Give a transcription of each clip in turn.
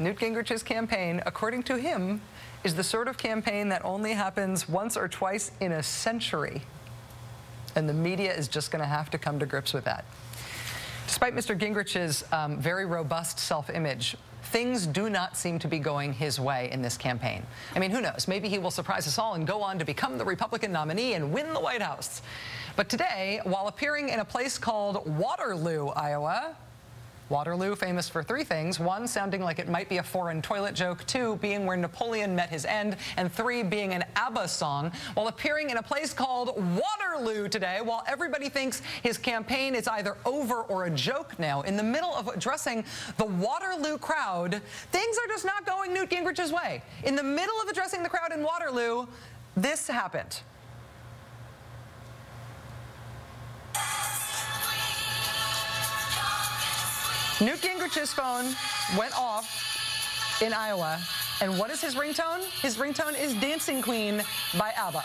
Newt Gingrich's campaign, according to him, is the sort of campaign that only happens once or twice in a century. And the media is just going to have to come to grips with that. Despite Mr. Gingrich's very robust self-image, things do not seem to be going his way in this campaign. I mean, who knows? Maybe he will surprise us all and go on to become the Republican nominee and win the White House. But today, while appearing in a place called Waterloo, Iowa, Waterloo, famous for three things: one, sounding like it might be a foreign toilet joke; two, being where Napoleon met his end; and three, being an ABBA song. While appearing in a place called Waterloo today, while everybody thinks his campaign is either over or a joke now, in the middle of addressing the Waterloo crowd, things are just not going Newt Gingrich's way. In the middle of addressing the crowd in Waterloo, this happened. Newt Gingrich's phone went off in Iowa, and what is his ringtone? His ringtone is Dancing Queen by ABBA,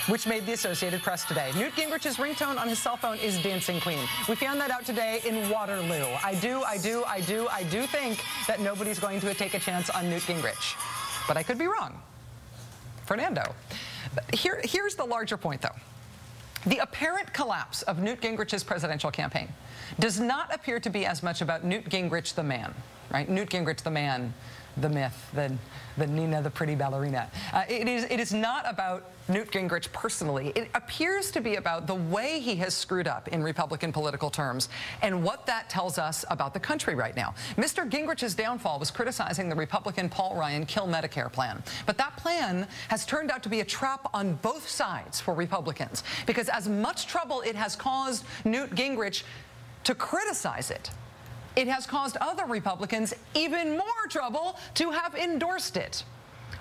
which made the Associated Press today. Newt Gingrich's ringtone on his cell phone is Dancing Queen. We found that out today in Waterloo. I do think that nobody's going to take a chance on Newt Gingrich, but I could be wrong. Fernando. Here's the larger point, though. The apparent collapse of Newt Gingrich's presidential campaign does not appear to be as much about Newt Gingrich the man, right? Newt Gingrich the man, the myth, the Nina, the pretty ballerina. It is not about Newt Gingrich personally. It appears to be about the way he has screwed up in Republican political terms and what that tells us about the country right now. Mr. Gingrich's downfall was criticizing the Republican Paul Ryan Kill Medicare plan. But that plan has turned out to be a trap on both sides for Republicans, because as much trouble it has caused Newt Gingrich to criticize it, it has caused other Republicans even more trouble to have endorsed it.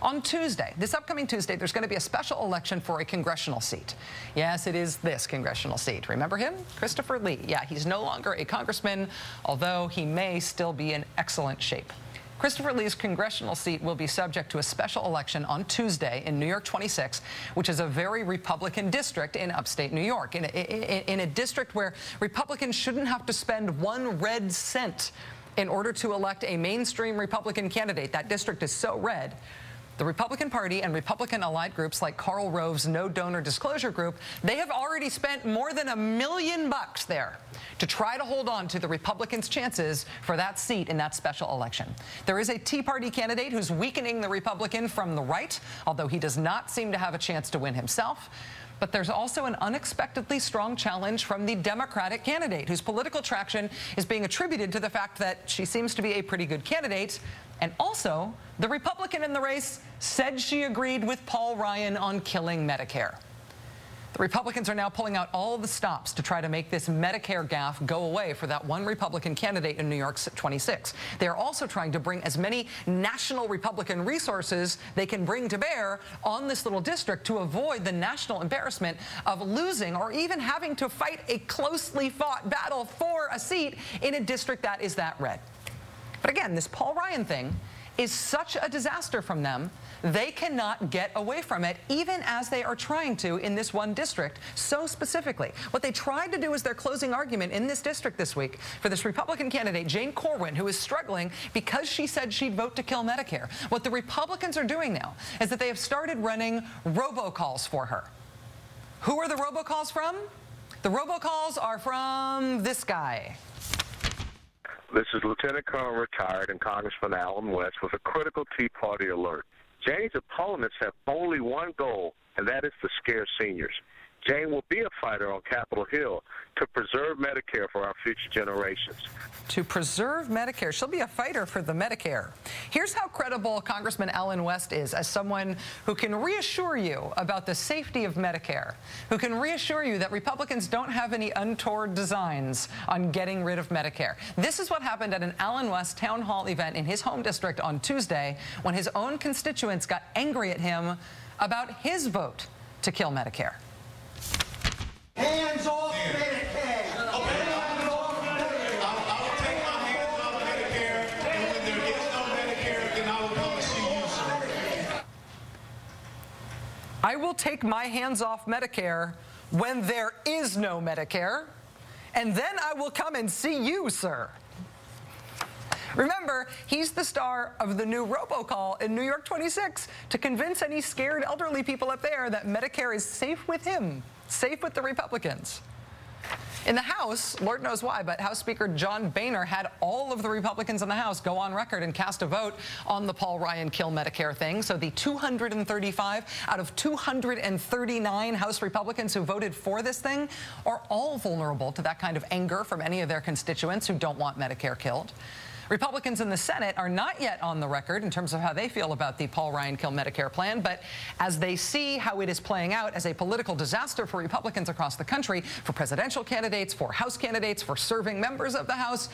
On Tuesday, this upcoming Tuesday, there's going to be a special election for a congressional seat. Yes, it is this congressional seat. Remember him? Christopher Lee. Yeah, he's no longer a congressman, although he may still be in excellent shape. Christopher Lee's congressional seat will be subject to a special election on Tuesday in New York 26, which is a very Republican district in upstate New York, in a district where Republicans shouldn't have to spend 1 red cent in order to elect a mainstream Republican candidate. That district is so red. The Republican Party and Republican allied groups like Karl Rove's No Donor Disclosure Group, they have already spent more than $1 million there to try to hold on to the Republicans' chances for that seat in that special election. There is a Tea Party candidate who's weakening the Republican from the right, although he does not seem to have a chance to win himself. But there's also an unexpectedly strong challenge from the Democratic candidate, whose political traction is being attributed to the fact that she seems to be a pretty good candidate. And also, the Republican in the race said she agreed with Paul Ryan on killing Medicare. The Republicans are now pulling out all the stops to try to make this Medicare gaffe go away for that one Republican candidate in New York's 26. They are also trying to bring as many national Republican resources they can bring to bear on this little district to avoid the national embarrassment of losing or even having to fight a closely fought battle for a seat in a district that is that red. But again, this Paul Ryan thing is such a disaster from them, they cannot get away from it, even as they are trying to in this one district so specifically. What they tried to do as their closing argument in this district this week for this Republican candidate, Jane Corwin, who is struggling because she said she'd vote to kill Medicare. What the Republicans are doing now is that they have started running robocalls for her. Who are the robocalls from? The robocalls are from this guy. This is Lieutenant Colonel retired and Congressman Alan West with a critical Tea Party alert. Jane's opponents have only one goal, and that is to scare seniors. Jane will be a fighter on Capitol Hill to preserve Medicare for our future generations. To preserve Medicare. She'll be a fighter for the Medicare. Here's how credible Congressman Alan West is as someone who can reassure you about the safety of Medicare, who can reassure you that Republicans don't have any untoward designs on getting rid of Medicare. This is what happened at an Alan West town hall event in his home district on Tuesday when his own constituents got angry at him about his vote to kill Medicare. Hands off Medicare! I will take my hands off Medicare, and when there is no Medicare, then I will come and see you, sir. I will take my hands off Medicare when there is no Medicare, and then I will come and see you, sir. Remember, he's the star of the new robocall in New York 26 to convince any scared elderly people up there that Medicare is safe with him, safe with the Republicans. In the House, Lord knows why, but House Speaker John Boehner had all of the Republicans in the House go on record and cast a vote on the Paul Ryan kill Medicare thing. So the 235 out of 239 House Republicans who voted for this thing are all vulnerable to that kind of anger from any of their constituents who don't want Medicare killed. Republicans in the Senate are not yet on the record in terms of how they feel about the Paul Ryan kill Medicare plan, but as they see how it is playing out as a political disaster for Republicans across the country, for presidential candidates, for House candidates, for serving members of the House,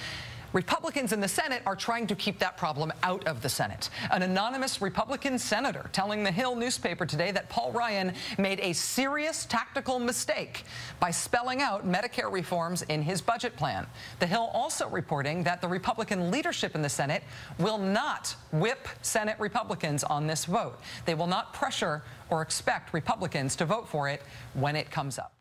Republicans in the Senate are trying to keep that problem out of the Senate. An anonymous Republican senator telling the Hill newspaper today that Paul Ryan made a serious tactical mistake by spelling out Medicare reforms in his budget plan. The Hill also reporting that the Republican leadership in the Senate will not whip Senate Republicans on this vote. They will not pressure or expect Republicans to vote for it when it comes up.